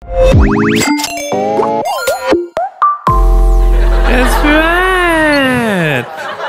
That's right.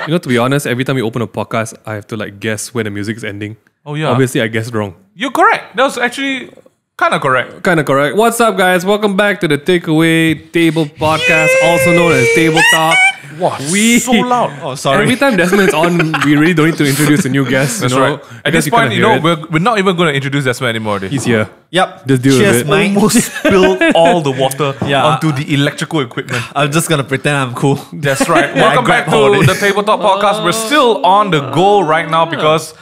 To be honest, every time we open a podcast, I have to guess when the music is ending. Oh yeah. Obviously, I guessed wrong. You're correct. That was actually kind of correct. What's up, guys? Welcome back to the Takeaway Table Podcast, also known as Table Talk. Wow, so loud. Oh, sorry. Every time Desmond's on, we really don't need to introduce a new guest. That's right. At this point, we're not even going to introduce Desmond anymore. He's here. Yep. Just deal with Cheers, it. mate. Almost spilled all the water Yeah. onto the electrical equipment. I'm just gonna pretend I'm cool. That's right. Welcome back grabbed all to this. the Tabletop Podcast. We're still on the go right now because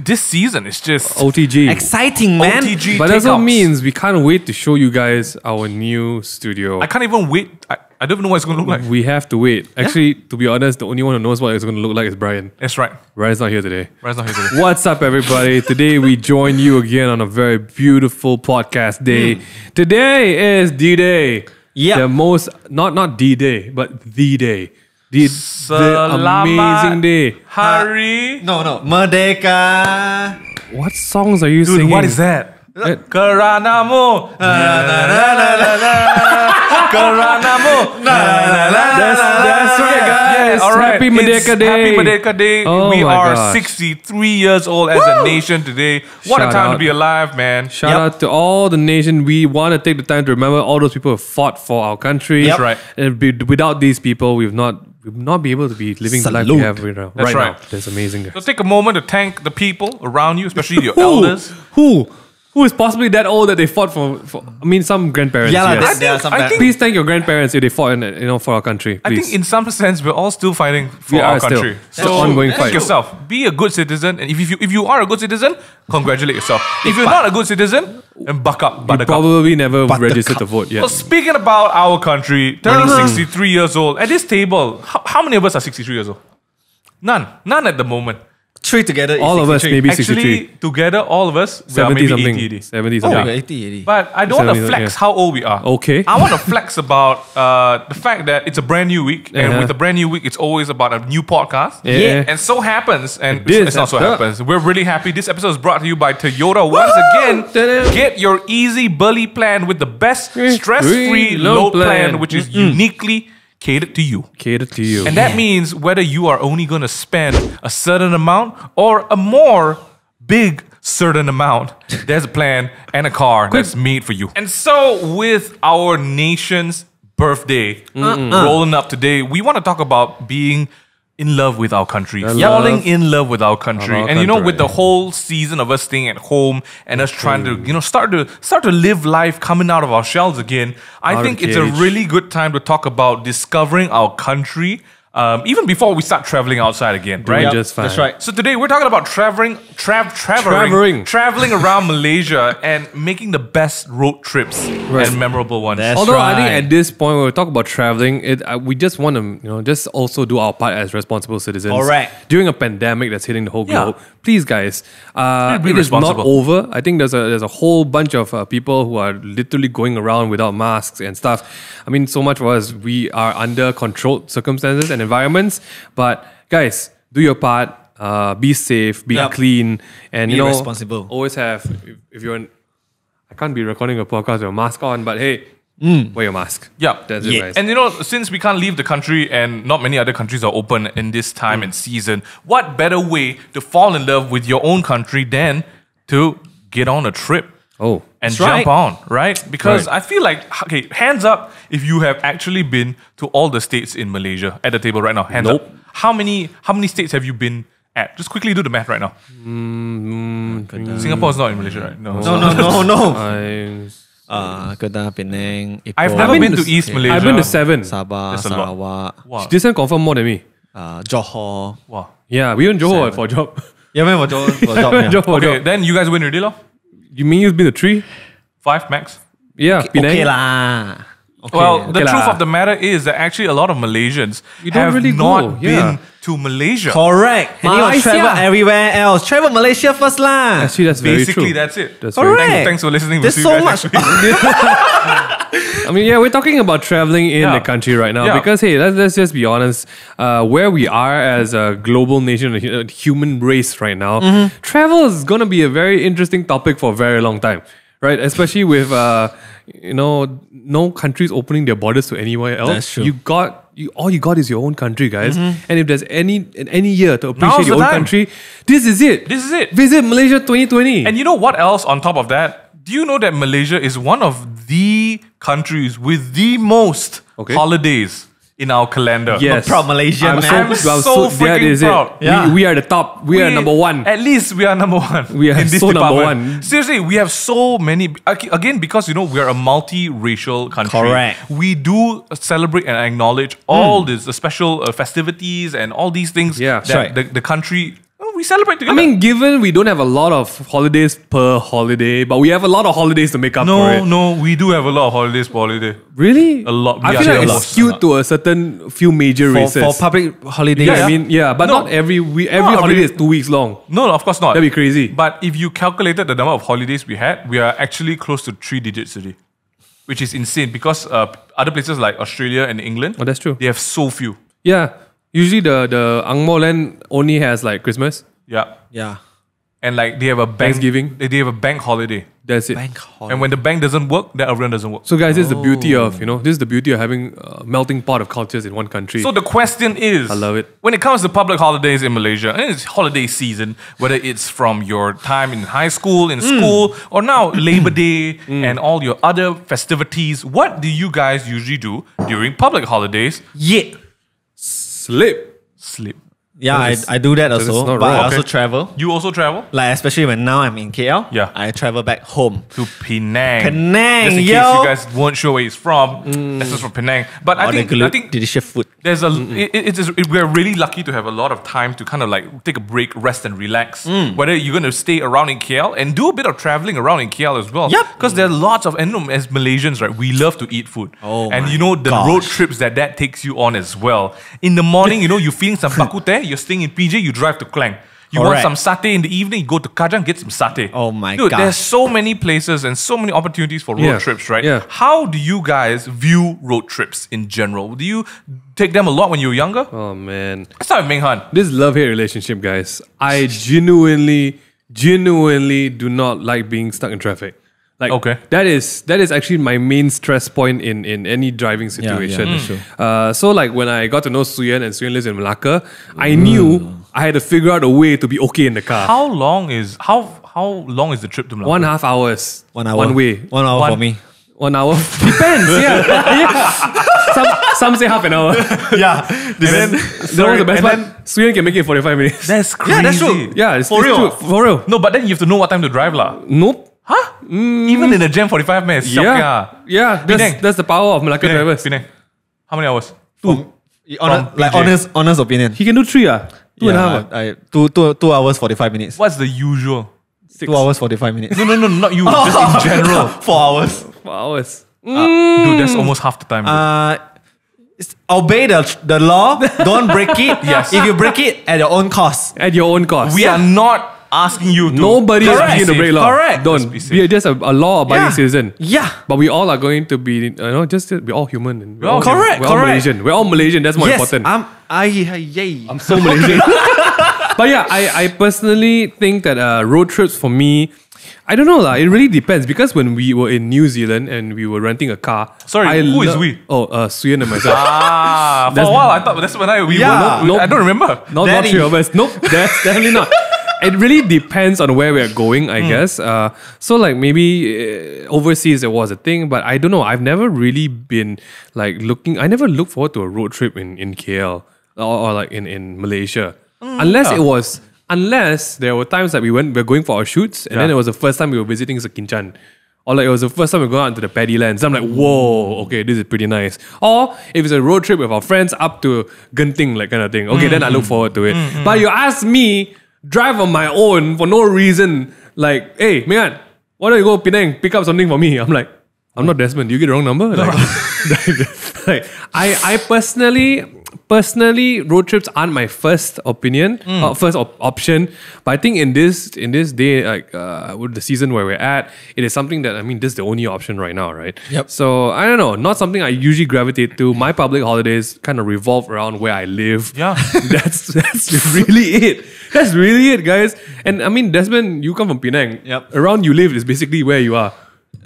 this season is just OTG. Exciting, man. OTG. But that also takeouts. means we can't wait to show you guys our new studio. I can't even wait. I don't even know what it's going to look like. We have to wait. Actually, to be honest, the only one who knows what it's going to look like is Brian. That's right. Brian's not here today. Brian's not here today. What's up, everybody? Today we join you again on a very beautiful podcast day. Today is D-Day. Yep. The most, not D-Day, but the day. The Selamat amazing day. Hari. No. Merdeka. What songs are you Dude, singing? what is that? Keranamu. Keranamu. That's right, guys. All right. Happy Merdeka Day. Happy Merdeka Day. Oh We my are gosh. 63 years old as a nation today. What Shout a time out. to be alive, man. Shout out to all the nation. We want to take the time to remember all those people who fought for our country. That's right. And without these people, we would not be able to be living the life we Salute. have right now. That's right. Now. That's amazing, guys. So take a moment to thank the people around you, especially your elders. Who is possibly that old that they fought for I mean, some grandparents. Yeah, yes. there are some I bad- think- Please thank your grandparents if they fought for our country. I Please. think in some sense we're all still fighting for We our are still. country. It's an ongoing fight. Think yourself. Be a good citizen, and if you are a good citizen, congratulate yourself. If you're not a good citizen, then buck up. you Buttercup. probably never Buttercup. registered to vote yet. Well, speaking about our country, turning 63 years old, at this table, how many of us are 63 years old? None at the moment. Three together is All of us 63. maybe Actually, 63. together, all of us, we are 70 maybe something. 80. 70 Oh, something. we're 80. But I don't want to 70, flex yeah. how old we are. Okay. I want to flex about the fact that it's a brand new week, and Uh-huh. with a brand new week, it's always about a new podcast. Yeah. And so happens, and did it's not so happen. happens. We're really happy. This episode is brought to you by Toyota once again. Ta-da. Get your easy bully plan with the best stress-free load plan, which is uniquely catered to you. Catered to you. And that means whether you are only going to spend a certain amount or a more big certain amount, there's a plan and a car that's made for you. And so with our nation's birthday rolling up today, we want to talk about being in love with our country, falling in love with our country. our And country. with the whole season of us staying at home and us trying to, start to live life coming out of our shells again, I Out of think the it's a cage. really good time to talk about discovering our country, even before we start traveling outside again, right? Yep. Just fine. That's right. So today we're talking about traveling around Malaysia and making the best road trips and memorable ones. That's Although I think right. at this point when we talk about traveling, we just want to just also do our part as responsible citizens. Correct. During a pandemic that's hitting the whole globe, please guys, Be it is not responsible. over. I think there's a whole bunch of people who are literally going around without masks and stuff. I mean, so much for us. We are under controlled circumstances and environments, but guys, do your part. Be safe, be Yep. clean, and Be responsible. Always have if you're in. I can't be recording a podcast with a mask on, but hey, wear your mask. Yeah. That's it, guys. And since we can't leave the country and not many other countries are open in this time and season, what better way to fall in love with your own country than to get on a trip? Oh, And That's jump right. on, right? Because Right. I feel like, okay, hands up if you have actually been to all the states in Malaysia at the table right now. Hands Nope. up. How many states have you been at? Just quickly do the math right now. Singapore is not in Malaysia, right? No. No. Kedah, Penang, Ipoh. I've never been to East Malaysia. I've been to 7. Sabah, That's a lot. Sarawak, Wow. This one confirm more than me. Johor. Wow. Yeah, we went Johor for a job. Yeah, man, for job. Johor for a Okay, job. then you guys win already, lor? You mean you've been to 3? 5 max? Yeah, Penang. Okay lah. Well, the okay truth lah. of the matter is that actually a lot of Malaysians You don't have really not go, yeah. been to Malaysia. Correct. And you want to Malaysia. travel everywhere else. Travel Malaysia first lah. Actually, that's very Basically, true. that's it. That's Correct. very true. Thanks for listening. There's We'll see you so guys much. next week. I mean, yeah, we're talking about traveling in Yeah. the country right now Yeah. because, hey, let's just be honest. Where we are as a global nation, a human race right now, travel is going to be a very interesting topic for a very long time. right? Especially with no countries opening their borders to anywhere else. That's true. All you got is your own country, guys. And if there's any year to Now's appreciate the your own time. country, this is it. This is it. Visit Malaysia 2020. And you know what else on top of that? Do you know that Malaysia is one of the countries with the most holidays in our calendar? yes, proud Malaysian, I'm man. so that freaking is proud. it. Yeah. We are the top. We are number one. At least we are number one. We are in this so number department. one. Seriously, we have so many. Again, because we are a multi-racial country. Correct. We do celebrate and acknowledge all these special festivities and all these things Yeah. that Right. the country. We celebrate I together. mean, given we don't have a lot of holidays per holiday, but we have a lot of holidays to make up for it. no, we do have a lot of holidays per holiday. Really? A lot. I Yeah, feel like a it's lot. skewed to a certain few major races. For public holidays. yeah, I mean, yeah, but No. not every every Not holiday every- is 2 weeks long. No, of course not. That'd be crazy. But if you calculated the number of holidays we had, we are actually close to 3 digits today, which is insane because other places like Australia and England, Oh, that's true. they have so few. Yeah. Usually the Ang Mo land only has like Christmas. Yeah. Yeah. And like they have a bank, Thanksgiving. They have a bank holiday. That's it. Bank holiday. And when the bank doesn't work, then everyone doesn't work. So guys, this is the beauty of, this is the beauty of having a melting pot of cultures in one country. So the question is, I love it. When it comes to public holidays in Malaysia, and it's holiday season, whether it's from your time in high school, in school, or now Labor Day and all your other festivities, what do you guys usually do during public holidays? Yeah. Sleep. Sleep. Yeah, That is- I do that that is also. not But wrong. I also Okay. travel. You also travel Like, especially when now I'm in KL. Yeah. I travel back home. to Penang. Penang, Just in case yo. you guys weren't sure where he's from, this is from Penang. But I think delicious food. there's we're really lucky to have a lot of time to kind of like take a break, rest and relax. Whether you're going to stay around in KL and do a bit of traveling around in KL as well. Yep. Because there are lots of, and as Malaysians, right, we love to eat food. Oh and my the gosh. road trips that takes you on as well. In the morning, you're feeling some bakute, you're staying in PJ, you drive to Klang. You want Correct. some satay in the evening, you go to Kajang, get some satay. Oh my Dude, gosh. there's so many places and so many opportunities for road Yeah. trips, right? Yeah. How do you guys view road trips in general? Do you take them a lot when you were younger? Oh man. Let's start with Minghan. This love-hate relationship, guys. I genuinely do not like being stuck in traffic. Like Okay. that is actually my main stress point in any driving situation. that's true. So like when I got to know Suyen and Suyen lives in Malacca, I knew I had to figure out a way to be okay in the car. How long is the trip to Malacca? 1.5 hours. 1 hour. One way. 1 hour One- for me. 1 hour. Depends, yeah. Some say half an hour. Yeah. That was the best part. Suyen can make it 45 minutes. That's crazy. Yeah, that's true. Yeah, it's For real? true. For real. No, but then you have to know what time to drive lah. Nope. Huh? Even in the jam 45 minutes. Yeah. Yeah, Penang. that's the power of Malacca drivers. Penang. How many hours? Honest opinion. He can do 3 Two and a half. I 2 hours 45 minutes. What's the usual? 2 hours 45 minutes. No, not you. Just in general. 4 hours. 4 hours. Dude, that's almost half the time. Obey the law. Don't break it. Yes. If you break it, at your own cost. At your own cost. We are not asking you to. Nobody is Correct. asking you to break law. Correct. Don't. Just be safe. Be just a law-abiding Yeah. citizen. Yeah. But we all are going to be, we're all human. And we're all human. Correct, We're all correct. Malaysian. We're all Malaysian. That's more Yes. important. I'm So Malaysian. But yeah, I personally think that road trips for me, I don't know lah. It really depends because when we were in New Zealand and we were renting a car. Sorry, who is we? Oh, Suyen and myself. For a That's- while, I thought that's when we Yeah. were. I don't remember. Not Daddy. 3 of us. Nope, that's definitely not. It really depends on where we're going, I guess. So like maybe overseas it was a thing, but I don't know. I've never really been like looking. I never looked forward to a road trip in KL or like in Malaysia, unless there were times that we're going for our shoots, and then it was the first time we were visiting Sekinchan. Or like it was the first time we go out into the paddy lands. I'm like, whoa, okay, this is pretty nice. Or if it's a road trip with our friends up to Genting, like kind of thing. Okay, then I look forward to it. But you ask me, drive on my own for no reason. Like, hey, Minghan, why don't you go Penang, pick up something for me? I'm like, I'm not Desmond. You get the wrong number? Like, I personally, road trips aren't my first opinion, option. But I think in this day, like with the season where we're at, it is something that this is the only option right now, right? Yep. So I don't know, not something I usually gravitate to. My public holidays kind of revolve around where I live. Yeah. that's really it. That's really it, guys. And Desmond, you come from Penang. Yep. Around you live is basically where you are.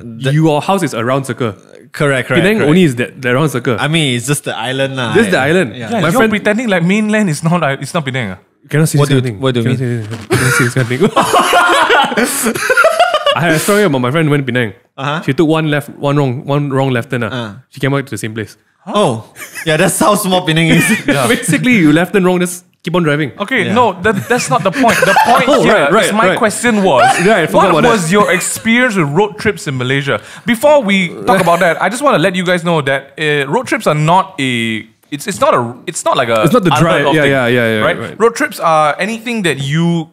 your house is around circle. Correct. Penang only is that the round circle. I mean, it's just the island lah. This is the island. Yeah. Yeah, My you're friend pretending like mainland is not Penang. You cannot see What this do kind of thing. you- what do you Cannot see this- cannot see this kind of thing. I had a story about my friend who went to Penang. She took one wrong left turn. She came back to the same place. Oh, yeah, that's how small Penang is. Basically, you left turn wrong, just keep on driving. Okay, Yeah. no, that's not the point. The point Oh, here right, is my right. question was, Right, I forgot what about was your experience with road trips in Malaysia? Before we talk about that, I just want to let you guys know that road trips are not a. It's not like a. It's not the drive. unheard of Yeah, thing, yeah, right? Road trips are anything that you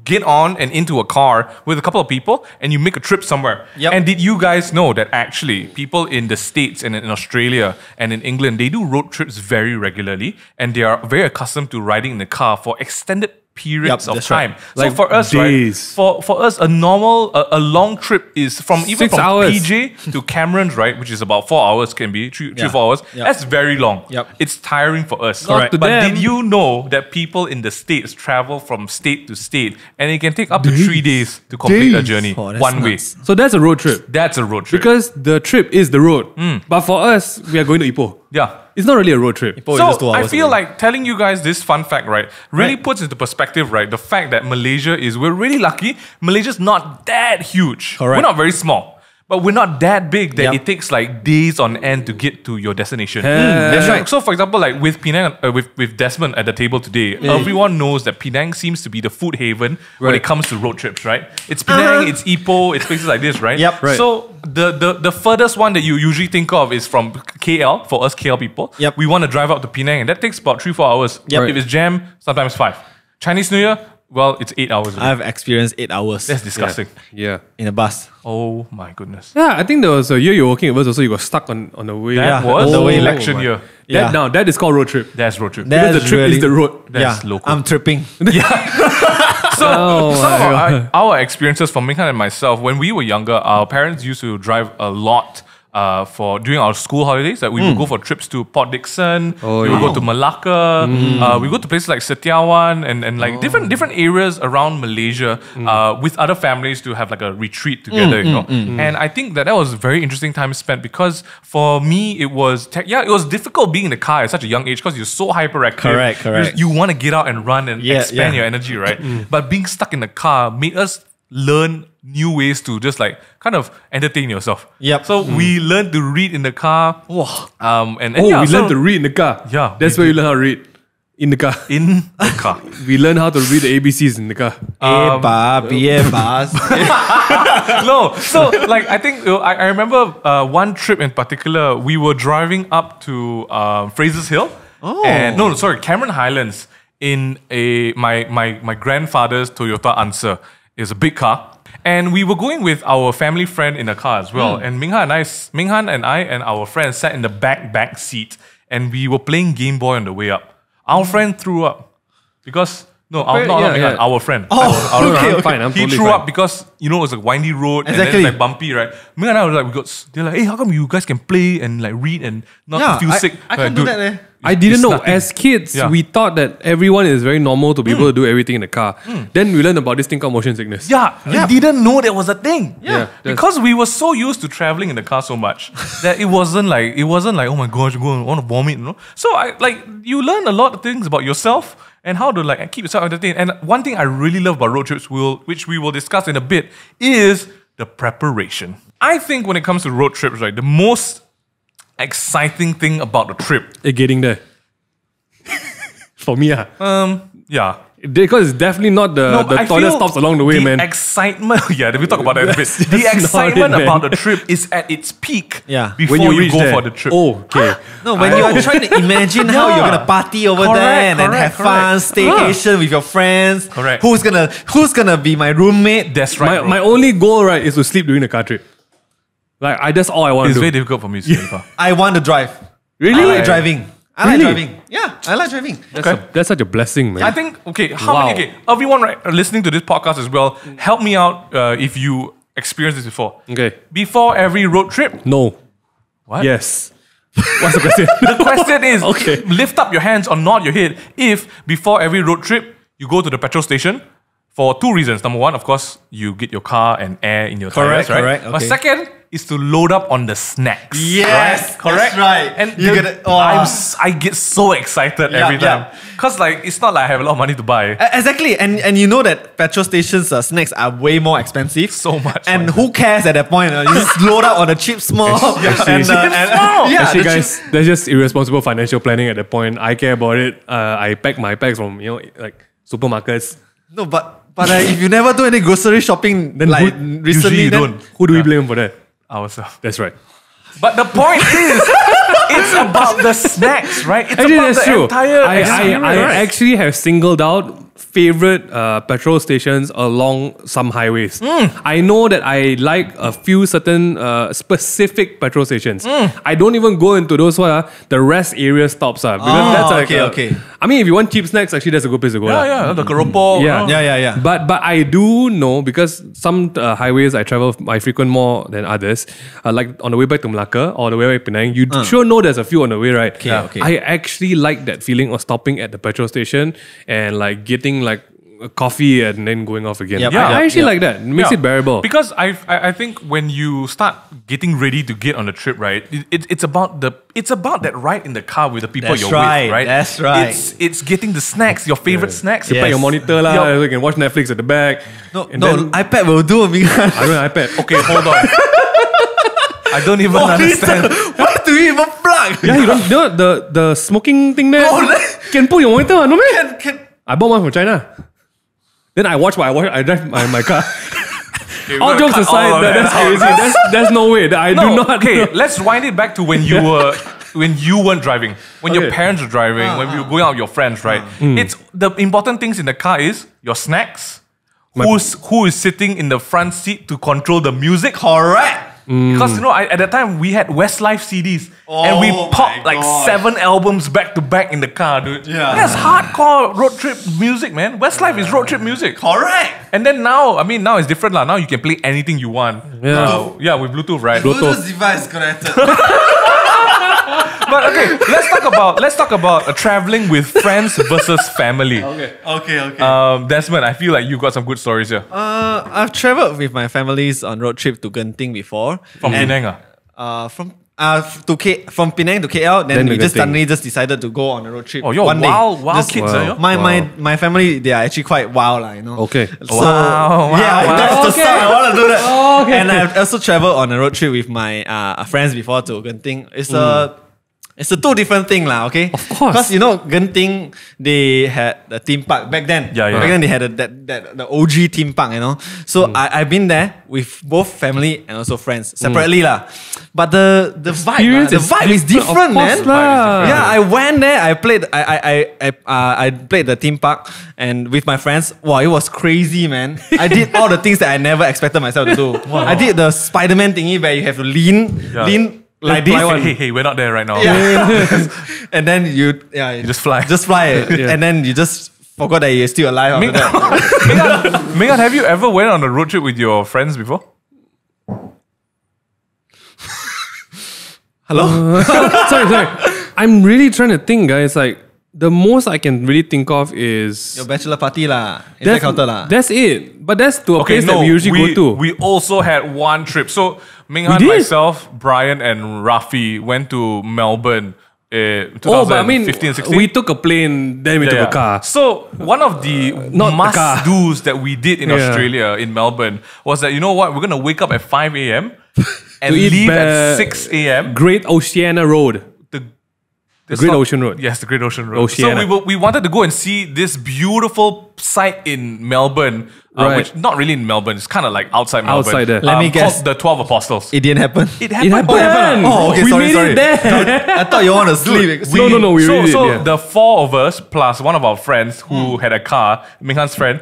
get on and into a car with a couple of people and you make a trip somewhere. Yep. And did you guys know that actually people in the States and in Australia and in England, they do road trips very regularly and they are very accustomed to riding in the car for extended periods of that's time. right. So Like for us, days. right? For us, a normal, a long trip is from 6 hours. PJ to Cameron's, right? Which is about 4 hours, can be 3 Yeah. 4 hours. Yep. That's very long. Yep. It's tiring for us. Not to But them. did you know that people in the States travel from state to state and it can take up to 3 days to complete a Days. journey Oh, that's one way? nuts. So that's a road trip. That's a road trip. Because the trip is the road. But for us, we are going to Ipoh. yeah. It's not really a road trip. Ipoh is just 2 So I hours feel away. like telling you guys this fun fact, right, really puts into perspective, right, the fact that Malaysia we're really lucky. Malaysia's not that huge. Correct. We're not very small. But we're not that big that Yep. it takes like days on end to get to your destination. That's right. So, for example, like with Penang, with Desmond at the table today, everyone knows that Penang seems to be the food haven when Right. it comes to road trips, right? It's Penang, it's Ipoh, it's places like this, right? Yep. Right. So the furthest one that you usually think of is from KL, for us KL people. Yep. We want to drive up to Penang and that takes about 3-4 hours. Yep. If it's jam, sometimes 5. Chinese New Year, well, it's 8 hours. already. I've experienced 8 hours That's disgusting. Yeah. in a bus. Oh my goodness. Yeah, I think there was a year you were working with us also, you got stuck on the way. That Yeah. was Oh the election my- year. Yeah. Now, that is called road trip. That's road trip. Because the That's trip is really- the road. That's yeah, local. I'm tripping. So, Oh some of my our experiences from Minghan and myself, when we were younger, our parents used to drive a lot for during our school holidays. Like we would go for trips to Port Dickson, Oh, we would yeah. go to Malacca, we go to places like Setiawan and like different areas around Malaysia with other families to have like a retreat together, you know. And I think that was a very interesting time spent because for me it was it was difficult being in the car at such a young age because you're so hyperactive. Correct. You want to get out and run and Yeah, expand yeah. your energy, right? But being stuck in the car made us learn new ways to just like kind of entertain yourself. Yep. So we learned to read in the car. Wow. And Oh, yeah, we so learned to read in the car. Yeah, That's we where you learn how to read. In the car. in the car. We learn how to read the ABCs in the car. Bus. No, so like I think I remember one trip in particular. We were driving up to Fraser's Hill. Oh. And Cameron Highlands in my grandfather's Toyota Answer. It's a big car. And we were going with our family friend in the car as well. And Minghan and I and our friend sat in the back seat and we were playing Game Boy on the way up. Our friend threw up because not Minghan, yeah. our friend. Oh, okay, I'm fine. I'm He totally threw fine. up because it was a windy road and then Exactly. it's like bumpy, right? Me and I were like, they're like, hey, how come you guys can play and like read and not feel sick? I Like, can't do dude, that. Eh. I didn't it's know. nothing. As kids, Yeah. we thought that everyone is very normal to be able to do everything in the car. Then we learned about this thing called motion sickness. Yeah, we didn't know there was a thing. Yeah, that's- Because we were so used to traveling in the car so much that it wasn't like oh my gosh, I want to vomit, you know. So you learn a lot of things about yourself and how to like keep yourself entertained. And one thing I really love about road trips, which we will discuss in a bit, is the preparation. I think when it comes to road trips, right, the most exciting thing about the trip, Getting there. For me, yeah. because it's definitely not the I toilet feel stops along the way, man. Excitement, yeah, we'll talk about that in a bit. That's The not excitement it, man. about the trip is at its peak Yeah. before When you you reach go there. for the trip. Oh, okay. No, when you are trying to imagine how Yeah. you're gonna party over Correct, there and then correct, have fun, staycation with your friends. Correct. Who's gonna be my roommate? That's right. My only goal, right, is to sleep during the car trip. That's all I want It's to very do. difficult for me to sleep in the car. I want to drive. Really? I like driving. I like Really? driving. Yeah, I like driving. That's such a blessing, man. I think, how Wow. many, everyone listening to this podcast as well, help me out if you experienced this before. Okay. Before every road trip, No. what? Yes. What's the question? The question is, Okay. lift up your hands or nod your head if before every road trip, you go to the petrol station, for two reasons. Number one, of course, you get your car and air in your Correct, tires, right? correct, But okay. second is to load up on the snacks. Yes, right? Correct. that's right. And You the- get it- oh. I get so excited every time because like it's not like I have a lot of money to buy. Exactly, and you know that petrol stations snacks are way more expensive. So much And money. who cares at that point? You just load up on the cheap small. Actually, yeah, Actually, the guys, that's just irresponsible financial planning at that point. I care about it. I pack my packs from like supermarkets. No, but if you never do any grocery shopping, then like Usually recently, you then, don't. Who do we blame for that? Ourselves. That's right. But the point is, it's about the snacks, right? It's Actually, about that's the true. entire I experience. actually have singled out favorite petrol stations along some highways. I know that I like a few certain specific petrol stations. I don't even go into those the rest area stops because that's like okay. I mean, if you want cheap snacks, actually that's a good place to go. Yeah, the keropok. Yeah. Yeah. But I do know because some highways I frequent more than others. Like on the way back to Malacca or the way back to Penang, you sure know there's a few on the way, right? Okay. I actually like that feeling of stopping at the petrol station and like getting like a coffee and then going off again. Yep, I yep, actually yep. like that. It makes it bearable. Because I think when you start getting ready to get on the trip, right? It's about that ride in the car with the people That's you're right, with, right? that's right. It's getting the snacks, your favorite snacks. You pack Yes. your monitor lah, Yup. you can watch Netflix at the back. No, and then, iPad will do. Minghan. I don't have iPad. Okay, hold on. I don't even understand. Why do you even plug? Yeah, you don't know the smoking thing there? Can put your monitor, no man? I bought one from China. Then I watch I drive my car. All jokes aside, that's crazy. There's no way that I do not. Okay, let's wind it back to when you were when you weren't driving, when your Okay. parents were driving, when you were going out with your friends, right? It's the important things in the car is your snacks, who is sitting in the front seat to control the music. Correct. Because you know, at that time we had Westlife CDs and we Oh popped my like gosh. 7 albums back to back in the car, dude. Yeah. That's hardcore road trip music, man. Westlife is road trip music. Correct. And then now it's different lah. Now you can play anything you want. Yeah. With Bluetooth, right? Bluetooth device connected. But okay, let's talk about traveling with friends versus family. Okay. Desmond, I feel like you got some good stories here. I've traveled with my families on road trip to Genting before. From Penang, From Penang to KL, then Then we to just Genting. suddenly just decided to go on a road trip. Oh, you're one wild day. Just- kids, Wow. My family, they are actually quite wild, you know. Okay. So, Wow, yeah, wow. that's the Okay. start. I want to do that. Oh, okay. And I've also traveled on a road trip with my friends before to Genting. It's a two different thing lah, okay? Of course. Because you know Genting, they had a theme park back then. Yeah. Back then they had the OG theme park, you know. So I've been there with both family and also friends separately lah. But the vibe, Experience the is vibe is different, of course man. lah. Yeah, I went there. I played. I played the theme park and with my friends. Wow, it was crazy, man. I did all the things that I never expected myself to do. I did the Spider-Man thingy where you have to lean like this. Hey, we're not there right now. Yeah. And then you just fly. Just fly. And then you just forgot that you're still alive after that. Minghan, have you ever went on a road trip with your friends before? Hello? sorry. I'm really trying to think, guys. Like the most I can really think of is Your bachelor party lah. Inside counter lah. That's it. But that's to a place that we usually go to. We also had one trip. So Minghan, We did? myself, Brian, and Rafi went to Melbourne. 2015, but I mean, 16. we took a plane, then we took a car. So one of the Not the car. must-dos that we did in Yeah. Australia, in Melbourne, was that, you know what, we're going to wake up at 5 a.m. and eat leave at 6 a.m. Great Oceania Road. The Great Ocean Road. Yes, the Great Ocean Road. Oceania. So we wanted to go and see this beautiful site in Melbourne, Right. which not really in Melbourne. It's kind of like outside Melbourne. Outside there. Let me guess. called the 12 Apostles. It didn't happen. It It happened. happened. Oh, okay, we sorry, made sorry. it there. I thought you want to sleep. No, we really so did. Yeah. the four of us plus one of our friends who had a car, Minghan's friend,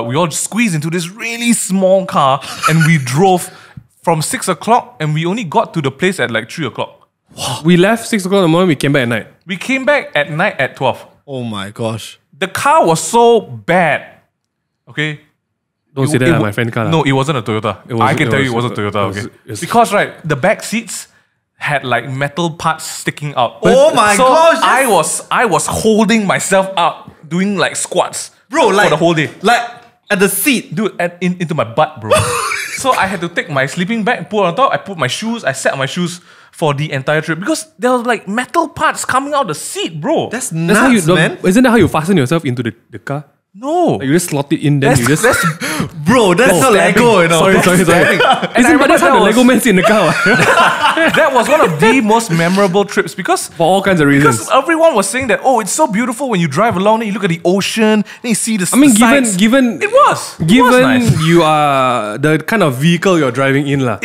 we all squeezed into this really small car and we drove from 6 o'clock and we only got to the place at like 3 o'clock. We left 6 o'clock in the morning. We came back at night. We came back at night at 12. Oh my gosh. The car was so bad. Okay. Don't say that, my friend car. No, it wasn't a Toyota. I can tell you it wasn't a Toyota. Okay. Because right, the back seats had like metal parts sticking out. Oh my so gosh, I was holding myself up doing like squats Bro, like for the whole day. Like At the seat. Dude, into my butt, bro. So I had to take my sleeping bag, put on top, I put my shoes, I sat on my shoes for the entire trip because there was like metal parts coming out the seat, bro. That's That's how nuts, you, man. Isn't that how you fasten yourself into the car? no. Like you just slot it in, then you just. Bro, that's not Lego, you know. Sorry. And I Isn't remember that's how the that Lego man sit in the car? that was one of the most memorable trips because For all kinds of reasons. everyone was saying that, oh, it's so beautiful when you drive along and you look at the ocean, then you see the I mean, sights. given It was given nice. you are the kind of vehicle you're driving in, lah.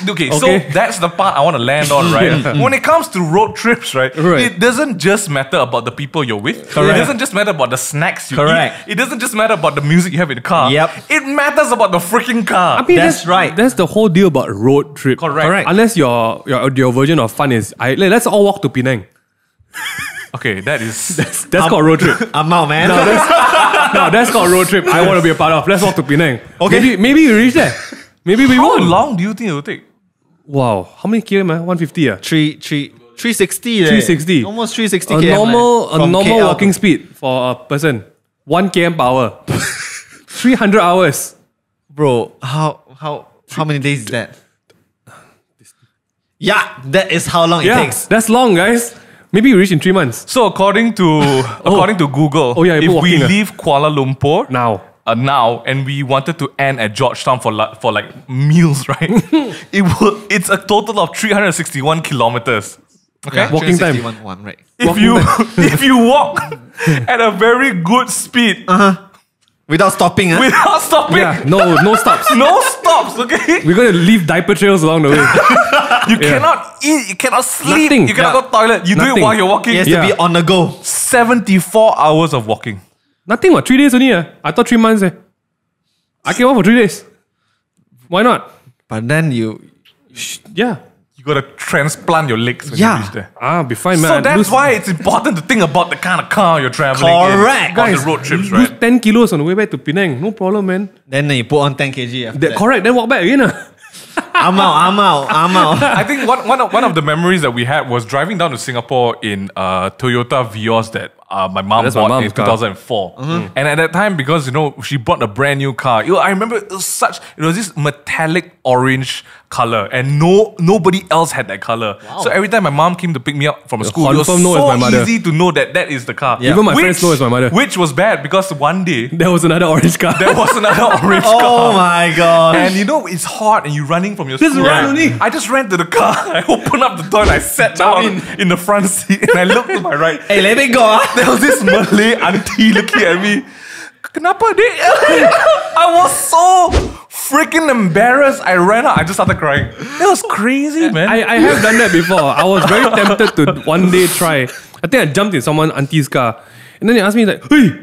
Okay, so Okay. that's the part I want to land on, right? When it comes to road trips, right, Right. it doesn't just matter about the people you're with. Correct. It doesn't just matter about the snacks you Correct. eat. It doesn't just matter about the music you have in the car. Yep. It matters about the freaking car. I mean, That's right. That's the whole deal about road trip. Correct. Unless your version of fun is, let's all walk to Penang. Okay, that is... That's called road trip. I'm out, man. No, that's called road trip. I want to be a part of. Let's walk to Penang. Okay. Maybe we reach there. Maybe we How won't. long do you think it will take? Wow. How many km? 150? 360. 360. Almost 360 A km. normal KL walking to- speed for a person. 1 km per hour. 300 hours. Bro, how many days is that? Yeah, that is how long it Yeah, takes. that's long, guys. Maybe we reach in 3 months. So according to Google, Oh, yeah, you if put we walking, leave Kuala Lumpur Now. now and we wanted to end at Georgetown for like meals, right? It's a total of 361 kilometers. Okay. Yeah, Walking time. 361 one, right? If you walk at a very good speed Without stopping, huh? without stopping, Yeah, no stops. no stops, okay? We're going to leave diaper trails along the way. You cannot eat, you cannot sleep, Nothing. you cannot Yeah. go toilet. You do it Nothing. while you're walking. It has Yeah. to be on the go. 74 hours of walking. Nothing, what? 3 days only. I thought 3 months. I came out for 3 days. Why not? But then Yeah. You gotta transplant your legs when Yeah. you reach there. Be fine, man. So that's Lose- why it's important to think about the kind of car you're traveling Correct. in on Guys, the road trips, lose right? 10 kilos on the way back to Penang. No problem, man. then you put on 10 kg after that. Correct. Then walk back again. I'm out. I think one of the memories that we had was driving down to Singapore in Toyota Vios that my mom That's my bought in mom's car. 2004. And at that time, because she bought a brand new car, I remember it was this metallic orange color, and nobody else had that color. So every time my mom came to pick me up from school, it was confirm know it's so my mother. easy to know that is the car. Even my friends know it's my mother. Which was bad because one day There was another orange car. there was another orange Oh car. my god. And it's hot and you're running from your Just school. run only. I just ran to the car. I opened up the door and I sat down in the front seat and I looked to my right. Hey, let me go. There was this Malay auntie looking at me. Kenapa, Dek? I was so freaking embarrassed. I ran out. I just started crying. That was crazy, man. I have done that before. I was very tempted to one day try. I think I jumped in someone auntie's car. And then they asked me like, hey,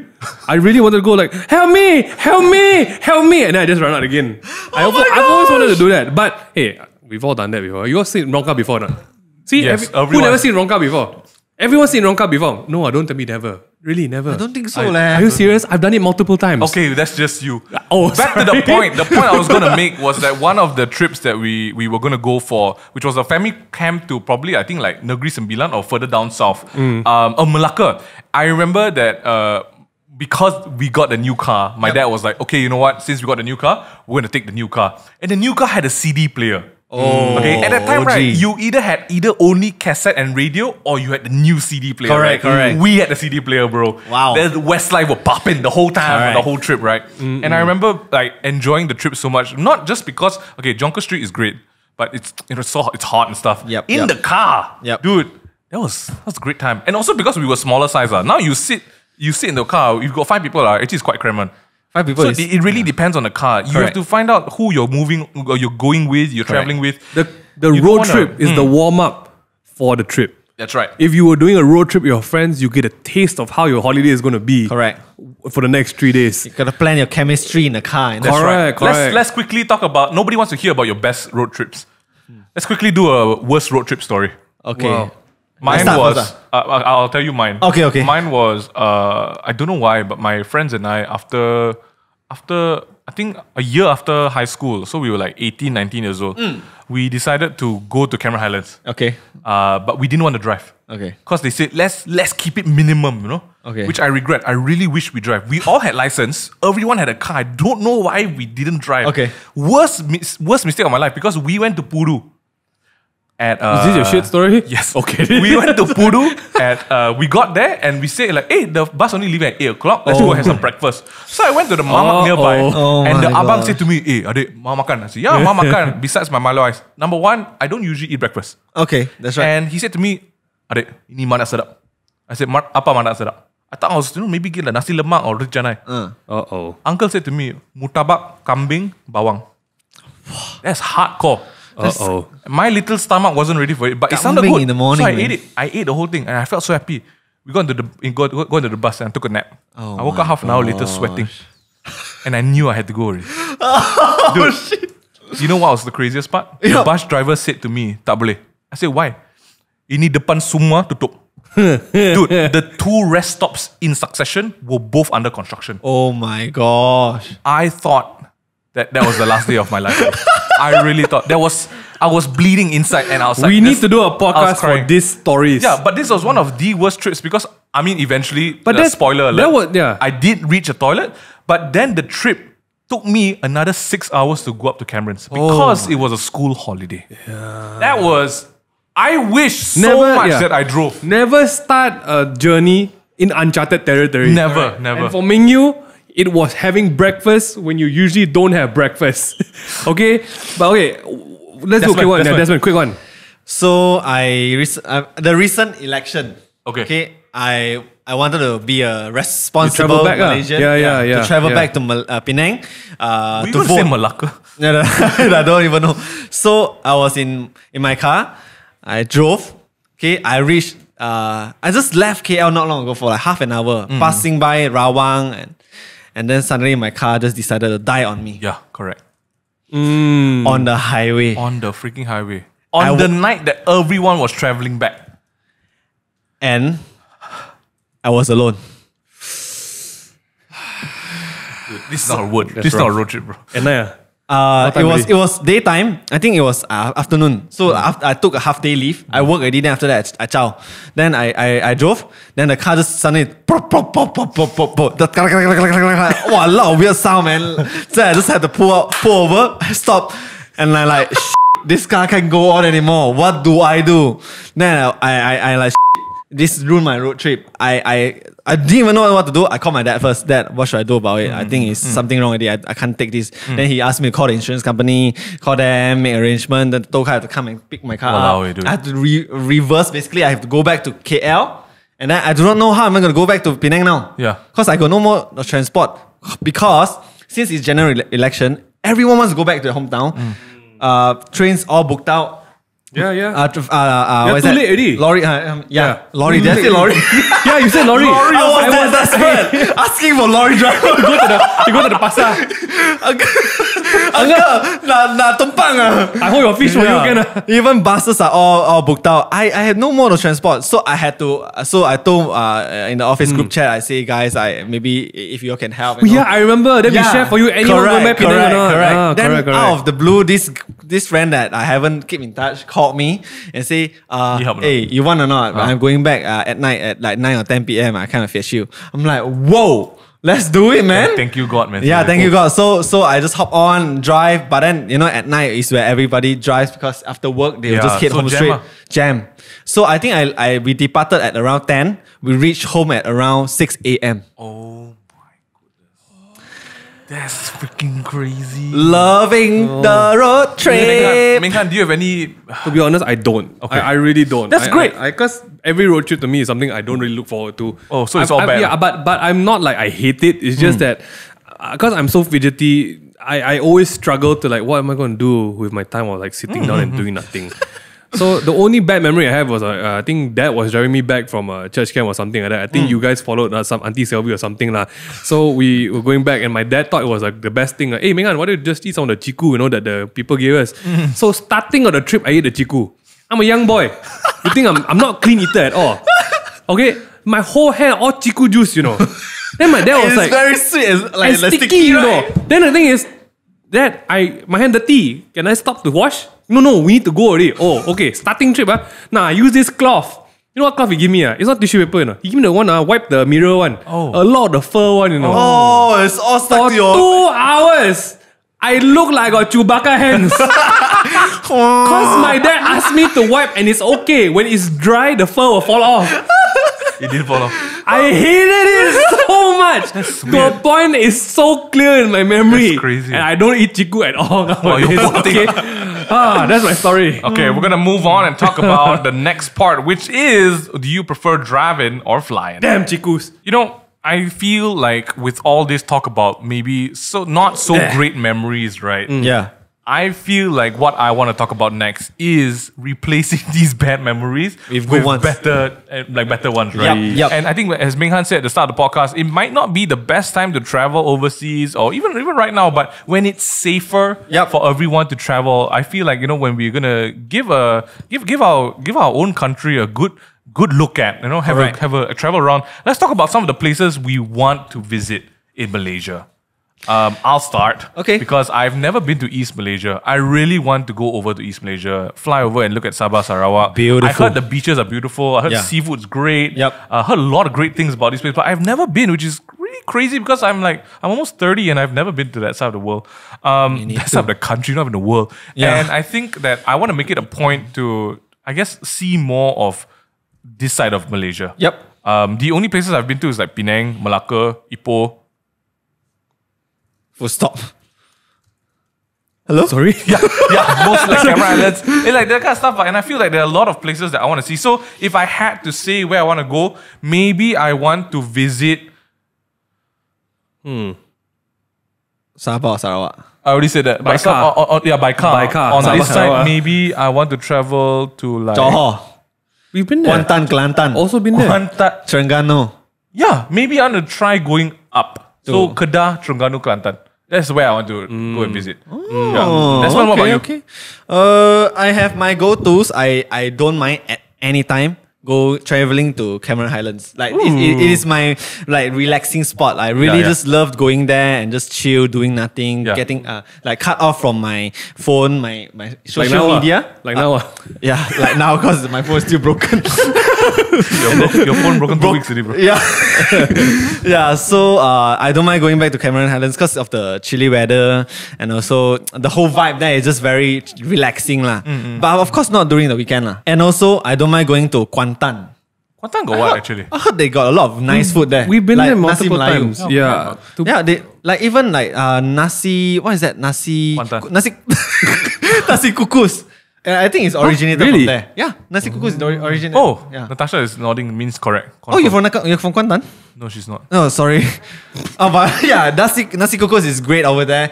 I really wanted to go like, help me. And then I just ran out again. I've always wanted to do that. But hey, we've all done that before. You all seen wrong car before, no? See, Yes, who everyone. never seen wrong car before? Everyone's seen wrong car before. No, don't tell me never. Really, never. I don't think so, leh. Are you serious? I've done it multiple times. Okay, that's just you. Oh, Back to the sorry. point. The point I was going to make was that one of the trips that we were going to go for, which was a family camp to probably, I think, like Negeri Sembilan or further down south, Melaka. I remember that because we got a new car, my dad was like, okay, you know what? Since we got a new car, we're going to take the new car. And the new car had a CD player. Oh, Okay, at that time, OG. right, you had only cassette and radio, or you had the new CD player. Correct, right? correct. We had the CD player, bro. Wow. The Westlife were popping the whole time, Correct. the whole trip, right? And I remember like enjoying the trip so much, not just because Jonker Street is great, but it's hot and stuff. Yep, In yep. the car, Yep. dude, that was a great time, and also because we were smaller size. Now you sit in the car, you've got 5 people. Actually, it's quite cramming. 5 people So is... it really depends on the car. You have Correct. to find out who you're moving, or you're going with, you're traveling with. The You don't road wanna- trip is the warm up for the trip. That's right. If you were doing a road trip with your friends, you get a taste of how your holiday is going to be. Correct. For the next 3 days. You gotta plan your chemistry in the car. That's right. Correct. Let's quickly talk about. Nobody wants to hear about your best road trips. Let's quickly do a worst road trip story. Okay. Wow. Mine start was. first, I'll tell you mine. Okay. Mine was. I don't know why, but my friends and I after I think a year after high school, so we were like 18, 19 years old. We decided to go to Cameron Highlands. Okay. But we didn't want to drive. Okay. Because they said, let's keep it minimum, you know? Okay. Which I regret. I really wish we drive. We all had license. Everyone had a car. I don't know why we didn't drive. Okay. Worst mistake of my life because we went to Pudu. At, Is this your shit story? Yes. Okay. We went to Pudu and we got there and we said like, hey, the bus only leaving at 8 o'clock. Let's go have some breakfast. So I went to the mamak nearby and the my abang God. said to me, hey, adik, mau makan? I said, yeah, mau makan. Besides my Milo ice. Number one, I don't usually eat breakfast. Okay, that's right. And he said to me, adik, ini mana sedap? I said, apa mana sedap? I thought I was, maybe get like nasi lemak or rejana. Uncle said to me, mutabak, kambing, bawang. That's hardcore. My little stomach wasn't ready for it, but it sounded Kambing good. in the morning, so I man. ate it. I ate the whole thing, and I felt so happy. We got into the bus and I took a nap. I woke up half an hour later sweating, and I knew I had to go already. Dude, shit. You know what was the craziest part? The bus driver said to me, tak boleh. I said, why? Ini depan semua tutup. Dude, the 2 rest stops in succession were both under construction. Oh my gosh. I thought that was the last day of my life. I really thought I was bleeding inside and I was like, We need to do a I was podcast for crying. these stories. Yeah, but this was one of the worst trips because I mean eventually, But the spoiler alert, yeah. I did reach a toilet, but then the trip took me another 6 hours to go up to Cameron's because it was a school holiday. Yeah. That was, I wish so much that I drove. Never start a journey in uncharted territory. Never. And for Mingyu, it was having breakfast when you usually don't have breakfast. Okay? But okay, let's do a quick one. Desmond, quick one. So the recent election. Okay. I wanted to be a responsible back, Malaysian. Yeah. To travel back to Penang. We to would vote. say Malacca. I don't even know. So I was in my car. I drove. Okay, I reached. I just left KL not long ago for like half an hour, passing by Rawang, and then suddenly my car just decided to die on me Yeah, correct. on the highway. On the freaking highway. On the night that everyone was traveling back. And I was alone. Dude, this is not a word. This is not a road trip, bro. It was daytime. I think it was afternoon. So after I took a half day leave, I worked already. Then after that, I chow. Then I drove. Then the car just suddenly pop, pop, pop, pop, pop, pop, pop. Wow, a lot of weird sound, man. So I just had to pull over, stop, and I like, this car can't go on anymore. What do I do? Then I like, this ruined my road trip. I didn't even know what to do. I called my dad first. Dad, what should I do about it? I think it's something wrong with it. I can't take this. Then he asked me to call the insurance company, call them, make arrangement. Then told had to come and pick my car Walao, up. dude. I had to reverse. Basically, I have to go back to KL. And then I do not know how I'm going to go back to Penang now. Yeah. Because I got no more transport. Because since it's general election, everyone wants to go back to their hometown. Trains all booked out. Yeah. What is too that? late already. Lorry, lorry. Did I say lorry? Yeah, you said lorry. I was desperate, asking for lorry driver. You go to the pasar. Uncle, nak tumpang ah. I hold your fish for you again. Even buses are all booked out. I had no more to transport, so I had to. So I told in the office group chat, I say, guys, maybe if you all can help. Yeah, I remember. Then we share for you. Anyone go back Penang or not? Correct. Then Correct. out of the blue, this friend that I haven't kept in touch called me and say, help or hey, you want or not? I'm going back at night at like 9 or 10 p.m. I kind of fetch you. I'm like, whoa, let's do it, man. Thank you, God, man. Yeah, thank you, God. So I just hop on, drive, but then, at night is where everybody drives because after work, they'll just hit so home jam straight. ah. Jam. So I think we departed at around 10. We reached home at around 6 a.m. Oh my goodness. That's freaking crazy. Loving the road trip. Minghan, do you have any... To be honest, I don't. Okay. I really don't. That's great. Because every road trip to me is something I don't really look forward to. Oh, so it's all bad. Yeah, but I'm not like I hate it. It's just that because I'm so fidgety, I always struggle to like, what am I going to do with my time or like sitting down and doing nothing. So the only bad memory I have was I think Dad was driving me back from a church camp or something like that. I think you guys followed some Auntie Sylvie or something lah. So we were going back and my dad thought it was like the best thing. Like, hey Minghan, why don't you just eat some of the chiku, that the people gave us? So starting of the trip, I ate the chiku. I'm a young boy. You think I'm not clean eater at all? Okay, my whole hand all chiku juice, Then my dad was It's like, very sweet. It's like and the sticky, you know. Then the thing is, Dad, my hand dirty. Can I stop to wash? No, we need to go already. Oh, okay. Starting trip, Nah, use this cloth. You know what cloth he give me? It's not tissue paper, you know. He give me the one, wipe the mirror one. Oh. A lot of the fur one, you know. Oh, it's all stuck For to your... 2 hours, I look like I got Chewbacca hands. Cause my dad asked me to wipe and it's okay. When it's dry, the fur will fall off. It did fall off. I hated it so much. To a point it's so clear in my memory. That's crazy. And I don't eat chiku at all nowadays. you poor thing. Okay. That's my story. Okay, we're gonna move on and talk about the next part, which is, do you prefer driving or flying? Damn chikus. You know, I feel like with all this talk about maybe not so great memories, right? Yeah. I feel like what I want to talk about next is replacing these bad memories With good ones. better ones, right? Yep. And I think, as Minghan said at the start of the podcast, it might not be the best time to travel overseas, or even right now, but when it's safer Yep. for everyone to travel, I feel like, you know, when we're gonna give our own country a good look at, you know, have a travel around. Let's talk about some of the places we want to visit in Malaysia. I'll start. Okay. Because I've never been to East Malaysia. I really want to go over to East Malaysia, fly over and look at Sabah, Sarawak. Beautiful. I heard the beaches are beautiful. I heard Yeah. seafood's great. Yep. I heard a lot of great things about this place, but I've never been, which is really crazy because I'm almost 30 and I've never been to that side of the world. That side of the country, not even the world. Yeah. And I think that I want to make it a point to, I guess, see more of this side of Malaysia. Yep. The only places I've been to is like Penang, Malacca, Ipoh. Full stop. Hello? Sorry? Yeah, most like Cameron Islands, and like that kind of stuff. And I feel like there are a lot of places that I want to see. So if I had to say where I want to go, maybe I want to visit. Sabah, Sarawak. I already said that. By But some- car. by car. By car. On Sabah, this side, Sarawak. maybe I want to travel to like Johor. We've been there. Kuantan, Kelantan. Also been there. Kuantan. Terengganu. Yeah, maybe I want to try going up. So Kedah, Terengganu, Kelantan. That's where I want to go and visit. Yeah. That's what about you? Okay. I have my go-tos. I don't mind at any time go traveling to Cameron Highlands. Like it is my like relaxing spot. I really Yeah. just loved going there and just chill, doing nothing, Yeah. getting like cut off from my phone, my social now, media. Like now. Yeah, like now because my phone is still broken. Your phone broken 2 weeks already, bro. Yeah. Yeah, so I don't mind going back to Cameron Highlands because of the chilly weather and also the whole vibe there is just very relaxing. But of course not during the weekend. And also I don't mind going to Kuantan. Kuantan got what actually? I heard they got a lot of nice food there. We've been like there multiple nasi Melayu. times. Yeah. Yeah, they like even like nasi, what is that? Nasi Kuantan. nasi nasi kukus. I think it's originated really? from there. Yeah, nasi kukus is originated. Oh, yeah. Natasha is nodding, means correct. Oh, you're from Kuantan? No, she's not. No, sorry. But yeah, nasi kukus is great over there.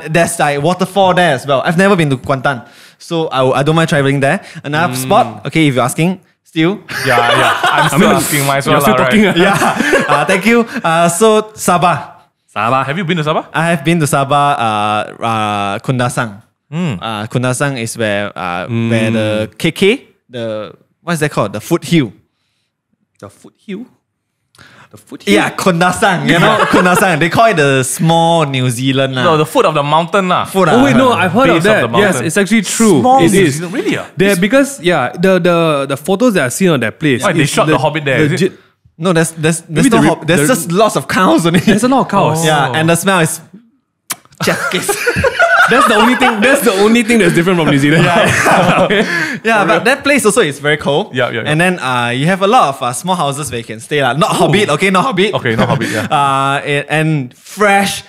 There's like waterfall there as well. I've never been to Kuantan, so I don't mind traveling there. Another spot, okay, if you're asking, still. Yeah. I'm still asking myself. You're still talking. Right? Yeah, thank you. So Sabah. Sabah. Have you been to Sabah? I have been to Sabah, Kundasang. Kundasang is where the KK, what is that called? The foothill. The foothill? The foothill? Yeah, Kundasang. You know, Kundasang. They call it the small New Zealand. No, the foot of the mountain lah. Oh wait, no, I've heard Base of that. of the mountain. Yes, it's actually true. Small It New is. Zealand, really? There because the photos that I've seen on that place. Why, they is shot the Hobbit there, is it? legit- No, there's Maybe no the hop. There's just lots of cows on it. There's a lot of cows. Yeah, and the smell is chef kiss. That's the only thing. That's the only thing that's different from New Zealand. Yeah, but that place also is very cold. Yeah. And then you have a lot of small houses where you can stay. Not Hobbit, okay? Not Hobbit. Okay, not Hobbit, yeah. And fresh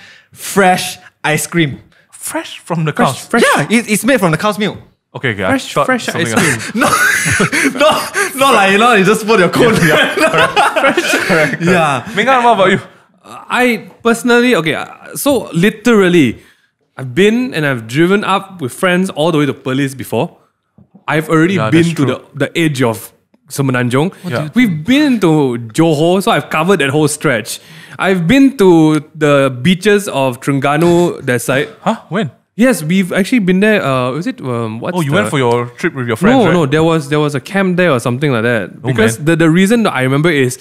ice cream. Fresh from the cows. Yeah, it's made from the cow's milk. Okay. Fresh something ice else. cream. Not like, you just put your cone. Correct. Yeah. Minghan, what about you? I personally, so literally, I've been and I've driven up with friends all the way to Perlis before. I've already Yeah, been that's to true. the edge of Semenanjung. Yeah. We've been to Johor, so I've covered that whole stretch. I've been to the beaches of Terengganu, that side. Huh? When? Yes, we've actually been there. Was it? What's Oh, you the- went for your trip with your friends, right? No, there was a camp there or something like that. Because man. the reason that I remember is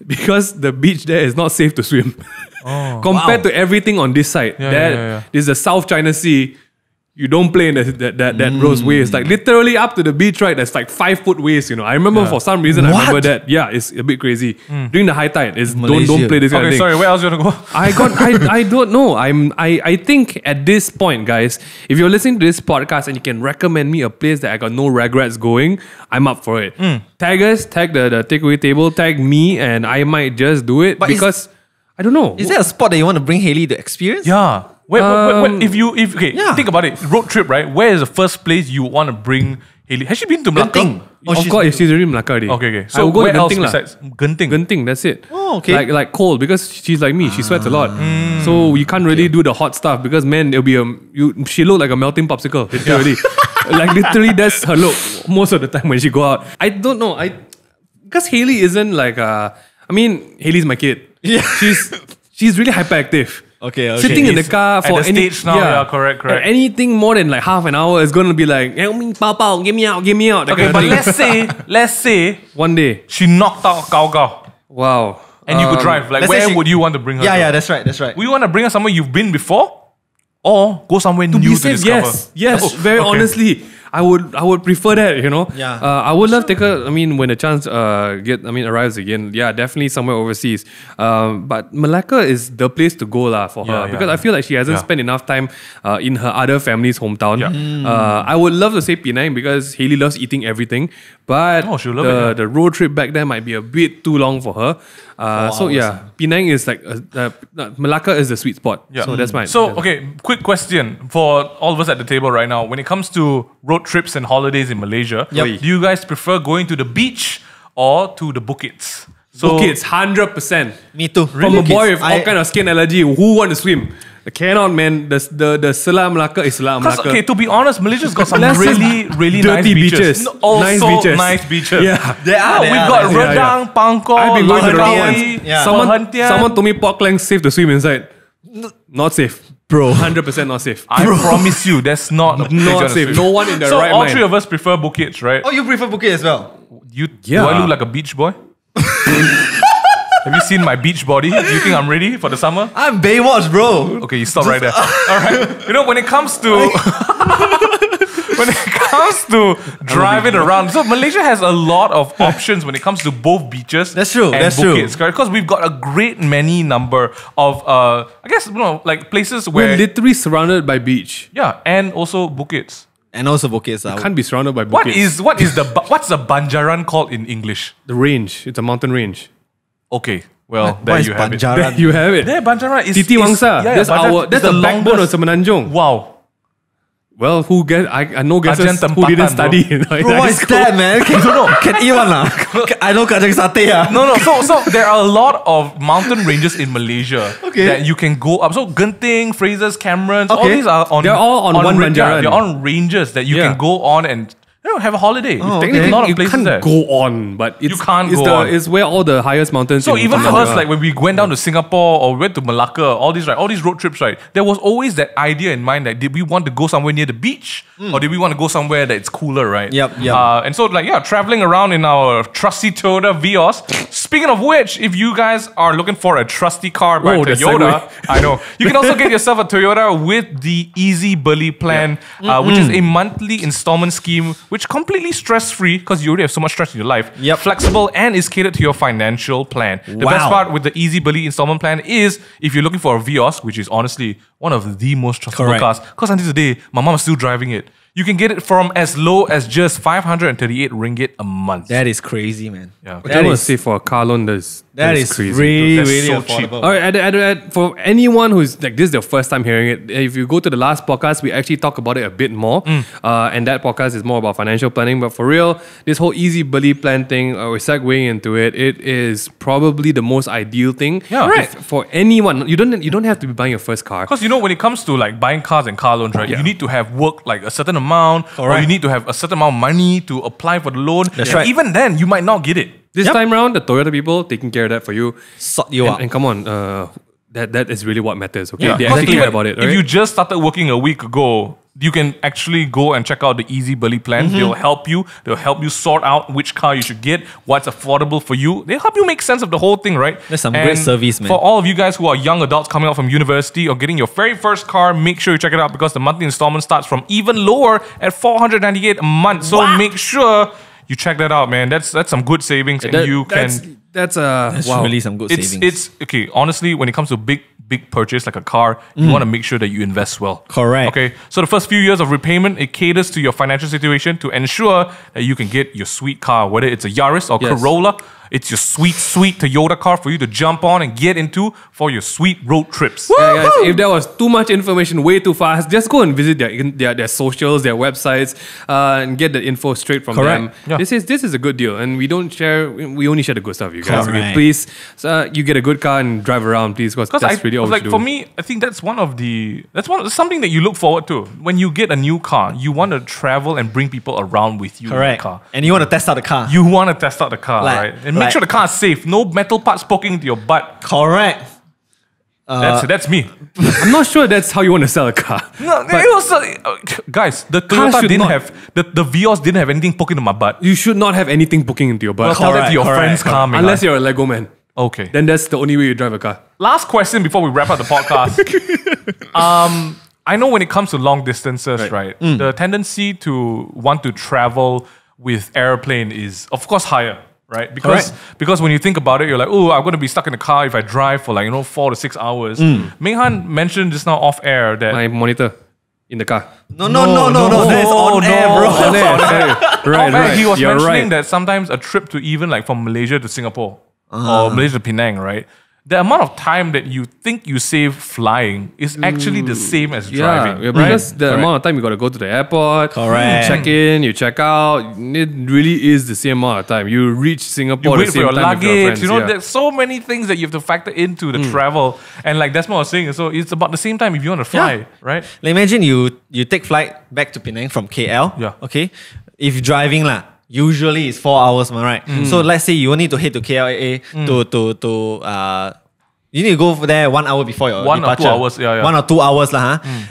because the beach there is not safe to swim. Compared to everything on this side. This is the South China Sea. You don't play in that those waves. Like literally up to the beach, right? There's like 5 foot waves, you know. I remember for some reason, I remember that. Yeah, it's a bit crazy. During the high tide, don't play this kind of thing. Sorry, where else you want to go? I don't know. I think at this point, guys, if you're listening to this podcast and you can recommend me a place that I got no regrets going, I'm up for it. Tag us, tag the takeaway table, tag me, and I might just do it because I don't know. Is there a spot that you want to bring Hayley to experience? Yeah. Wait, think about it. Road trip, right? Where is the first place you want to bring Hayley? Has she been to Melaka? Of course, she's already in Melaka already. Okay. So where to else Genting besides Genting? Genting, that's it. Oh, okay. Like cold because she's like me. She sweats a lot. So you can't really do the hot stuff because man, it'll be she look like a melting popsicle. Literally. Like literally that's her look most of the time when she go out. I don't know. Because Hayley isn't like Hayley's my kid. Yeah. She's really hyperactive. Okay. Sitting in the car for at the stage now, correct. And anything more than like half an hour is going to be like, help me, pow, get me out. Okay, but let's say one day she knocked out Gao Gao. Wow. And you could drive. Like, where would you want to bring her? Yeah, that's right. Would you want to bring her somewhere you've been before? Or go somewhere new to discover? Yes, very honestly. I would prefer that, you know. Yeah. I would love to take her. I mean, when the chance arrives again, yeah, definitely somewhere overseas. But Malacca is the place to go for her because I feel like she hasn't spent enough time in her other family's hometown. Yeah. I would love to say Penang because Hayley loves eating everything, but the road trip back there might be a bit too long for her. Penang is like Malacca is the sweet spot. Yeah. So that's mine. So quick question for all of us at the table right now. When it comes to road trips and holidays in Malaysia, do you guys prefer going to the beach or to the Bukits? Bukits, 100%. Me too. From a boy with all kind of skin allergy, who want to swim? I cannot, man. The Selat Melaka is Selat Melaka. Okay, to be honest, Malaysia's got some really nice beaches. Nice beaches. Yeah. We've got Redang, Pangkor, I've been going to the wrong Langkawi, ones. Someone told me Port Klang safe to swim inside. Not safe. Bro. 100% not safe. I promise you, that's not safe. No one in the right mind. So all three of us prefer Bukits, right? Oh, you prefer Bukit as well? Do I look like a beach boy? Have you seen my beach body? Do you think I'm ready for the summer? I'm Baywatch, bro. Okay, you stop right there. All right. You know, when it comes to driving around, so Malaysia has a lot of options when it comes to both beaches. That's true. And Bukits, correct? Because we've got a great many number of like places where we're literally surrounded by beach. Yeah, and also Bukits. And also Bukits. Can't be surrounded by Bukits. What's the Banjaran called in English? The range. It's a mountain range. Okay, well, there you have it. There you have it. There, Banjaran is Titi Wangsa. That's the backbone of Semenanjung. Wow. Well, I know guesses who didn't study. Bro, what is that, man? Can eat one lah. I know kacang satay ah. No. So there are a lot of mountain ranges in Malaysia that you can go up. So Genting, Frasers, Camerons, all these are on. They're all on one Banjaran. They're on ranges that you can go on and have a holiday. Technically, a lot of you places can't there. go on, but You can't go on. It's where all the highest mountains. So even for us, like when we went down to Singapore or went to Malacca, all these road trips, right? There was always that idea in mind that did we want to go somewhere near the beach or did we want to go somewhere that's cooler, right? Yep. And so traveling around in our trusty Toyota Vios. Speaking of which, if you guys are looking for a trusty car by Toyota, I know you can also get yourself a Toyota with the Easy Bully plan, which is a monthly installment scheme, which completely stress-free because you already have so much stress in your life. Yep. Flexible and is catered to your financial plan. The best part with the Easy Bully installment plan is if you're looking for a Vios, which is honestly one of the most trustable cars, because until today, my mom is still driving it. You can get it from as low as just 538 ringgit a month. That is crazy, man. Yeah. I want to say for a car loan, that is crazy. really so affordable. cheap. All right, for anyone who's like this is their first time hearing it, if you go to the last podcast, we actually talk about it a bit more. And that podcast is more about financial planning. But for real, this whole Easy Bully plan thing, we're segueing into it. It is probably the most ideal thing. Yeah. Right. For anyone, you don't have to be buying your first car. Because when it comes to like buying cars and car loans, right? You need to have worked like a certain amount, or you need to have a certain amount of money to apply for the loan. That's right. Even then, you might not get it. This time around, the Toyota people taking care of that for you. Sort you out. And come on, that is really what matters. Okay, Yeah. they actually care about it. Right? If you just started working a week ago, you can actually go and check out the Easy Bully plan. They'll help you. They'll help you sort out which car you should get, what's affordable for you. They'll help you make sense of the whole thing, right? That's some great service, man. For all of you guys who are young adults coming out from university or getting your very first car, make sure you check it out because the monthly installment starts from even lower at $498 a month. So make sure you check that out, man. That's some good savings, and you can. That's That's really some good savings. It's okay. Honestly, when it comes to big purchase like a car, you want to make sure that you invest well. Correct. Okay. So the first few years of repayment, it caters to your financial situation to ensure that you can get your sweet car, whether it's a Yaris or Corolla. It's your sweet Toyota car for you to jump on and get into for your sweet road trips. Yeah, guys, if there was too much information way too fast, just go and visit their socials, their websites, and get the info straight from them. Yeah. This is a good deal, and we only share the good stuff, you guys. Okay, Correct. please, you get a good car and drive around, please, because that's really all we should do. For me, I think that's something that you look forward to. When you get a new car, you want to travel and bring people around with you in the Correct. car. And you want to test out the car. You want to test out the car, Like- right? And make sure the car is safe. No metal parts poking into your butt. Correct. That's me. I'm not sure that's how you want to sell a car. No, it was guys. The Toyota should didn't not- have the Vios didn't have anything poking into my butt. You should not have anything poking into your butt. Call that to your correct, friend's car, man. Unless you're a Lego man. Okay. Then that's the only way you drive a car. Last question before we wrap up the podcast. I know when it comes to long distances, right? The tendency to want to travel with airplane is, of course, higher, right? Because when you think about it, you're like, oh, I'm going to be stuck in the car if I drive for 4 to 6 hours. Minghan mentioned just now off air that My monitor in the car. No. That is on air, bro. On air, right, off air, he was You're mentioning right. that sometimes a trip to even from Malaysia to Singapore or Malaysia to Penang, right? The amount of time that you think you save flying is actually the same as driving. Yeah, right? because the amount of time you got to go to the airport, Correct. you check in, you check out, it really is the same amount of time. You reach You Singapore wait the for same your time with your luggage. friends. You know, yeah. there's so many things that you have to factor into the travel. And like Desmond was saying, so it's about the same time if you want to fly, Yeah. right? Like imagine you take flight back to Penang from KL. Yeah. Okay. If driving usually it's 4 hours, right? So let's say you need to head to KLAA to you need to go there 1 hour before your 1 or 2 departure. hours, yeah. 1 or 2 hours,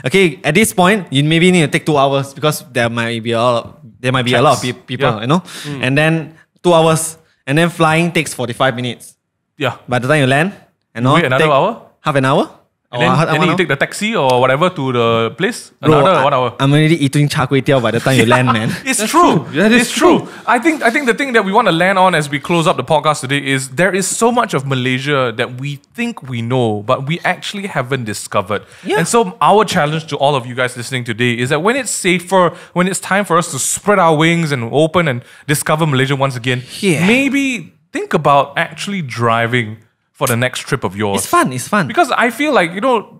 Okay, at this point, you maybe need to take 2 hours because there might be a lot of people, Yeah. you know. And then 2 hours, and then flying takes 45 minutes. Yeah. By the time you land, Wait another hour? half an hour. And then you take the taxi or whatever to the place. Bro, Another 1 hour. I'm already eating char kway teow by the time you land, man. It's true. That is It's true. I think the thing that we want to land on as we close up the podcast today is there is so much of Malaysia that we think we know, but we actually haven't discovered. Yeah. And so our challenge to all of you guys listening today is that when it's safer, when it's time for us to spread our wings and open and discover Malaysia once again, Yeah. maybe think about actually driving for the next trip of yours. It's fun. Because I feel like,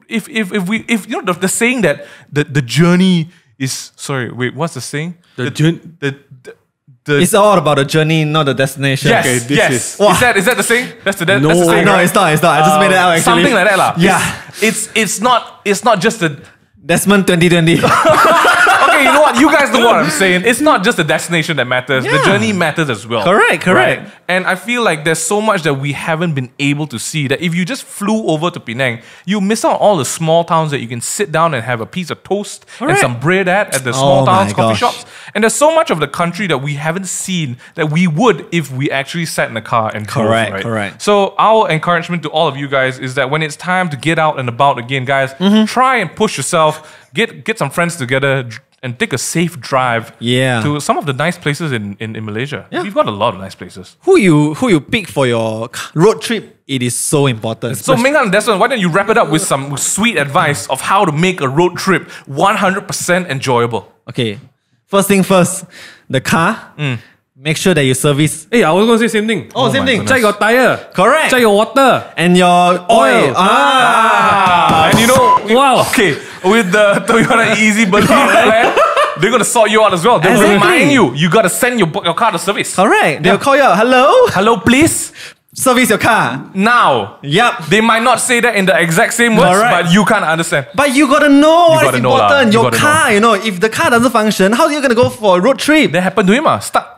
if the saying that the journey is, sorry, wait, what's the saying? It's all about the journey, not the destination. Yes, Okay, this yes. is- Wow. Is that the saying? That's the No. that's the saying, No, right? it's not. I just made it out actually. Something like that, lah. Yeah. It's not just the. Desmond 2020. Okay, you know what? You guys know what I'm saying. It's not just the destination that matters. The Yeah. journey matters as well. Correct. Right? And I feel like there's so much that we haven't been able to see that if you just flew over to Penang, you miss out on all the small towns that you can sit down and have a piece of toast and Correct. some bread at the small Oh towns, my coffee gosh. shops. And there's so much of the country that we haven't seen that we would if we actually sat in a car and drove, Correct, right? correct. So our encouragement to all of you guys is that when it's time to get out and about again, guys, try and push yourself, get some friends together and take a safe drive Yeah. to some of the nice places in Malaysia. Yeah. We've got a lot of nice places. Who you pick for your road trip? It is so important. So Minghan and Desmond, why don't you wrap it up with some sweet advice of how to make a road trip 100% enjoyable? Okay, first thing first, the car. Make sure that you service. Hey, I was going to say same thing. Oh, same my thing. goodness. Check your tire. Correct. Check your water. And your oil. And you know, Wow. okay, with the Toyota Easy Bully plan, they're gonna sort you out as well. They'll Exactly. remind you gotta send your car to service. Correct. They'll call you out. Hello. Hello, please. Service your car. Now. Yep. They might not say that in the exact same words, Correct. but you can't understand. But you gotta know what's gotta know lah. important. You Your gotta car, if the car doesn't function, how are you gonna go for a road trip? That happened to him, stuck.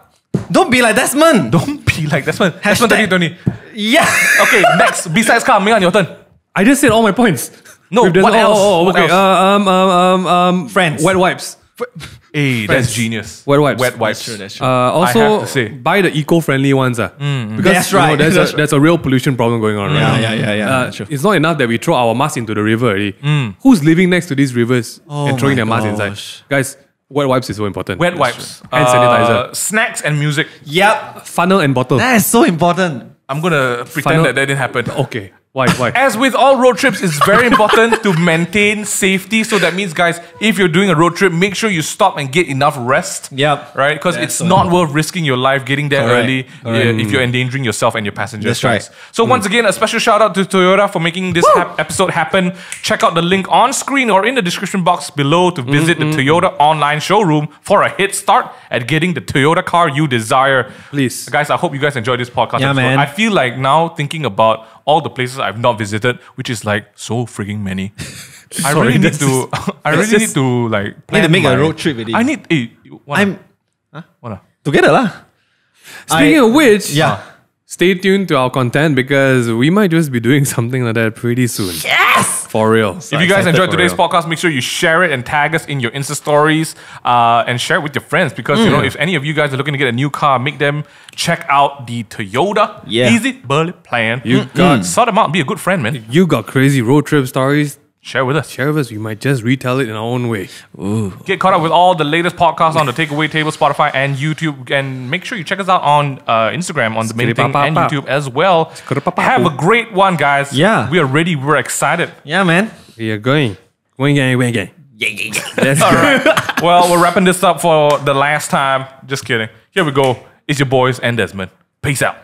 Don't be like Desmond. Don't be like Desmond. Desmond Hashtag- 2020. Yeah. Okay, next. Besides car, Minghan, your turn. I just said all my points. No, We've done- what else? What okay. else? Friends. Wet wipes. Hey, that's genius. Wet wipes. Wet wipes. That's true. Also, I have to say. buy the eco-friendly ones. Because That's right. there's a real pollution problem going on. Right now. Yeah. It's not enough that we throw our mask into the river already. Who's living next to these rivers and throwing my their mask gosh. inside? Guys, wet wipes is so important. Wet wipes. Hand sanitizer. Snacks and music. Yep. Funnel and bottle. That is so important. I'm gonna pretend Funnel- that didn't happen. Okay. Why? As with all road trips, it's very important to maintain safety. So that means, guys, if you're doing a road trip, make sure you stop and get enough rest. Yep. Right? Because That's it's so not worth risking your life getting there Correct. early if you're endangering yourself and your passengers. That's right. guys. So once again, a special shout out to Toyota for making this episode happen. Check out the link on screen or in the description box below to visit the Toyota online showroom for a head start at getting the Toyota car you desire. Please. Guys, I hope you guys enjoyed this podcast Yeah, episode. man. I feel like now thinking about all the places I've not visited, which is like so frigging many. I really need to. I really need to like plan Need to make my- a road trip with it. I need. Hey, I'm wanna? together lah. Speaking of which, Yeah. stay tuned to our content because we might just be doing something like that pretty soon. Yes. For real. If you guys enjoyed for today's real. podcast, make sure you share it and tag us in your Insta stories and share it with your friends because you know if any of you guys are looking to get a new car, make them check out the Toyota Yeah. Easy Bullet Plan. You got- sort them out, be a good friend, man. You got crazy road trip stories. Share with us. Share with us. We might just retell it in our own way. Get caught up with all the latest podcasts on the Takeaway Table, Spotify, and YouTube. And make sure you check us out on Instagram, on the main thing, and YouTube as well. Have a great one, guys. Yeah. We are ready. We're excited. Yeah, man. We are going. Going again. Let's All right. Well, we're wrapping this up for the last time. Just kidding. Here we go. It's your boys and Desmond. Peace out.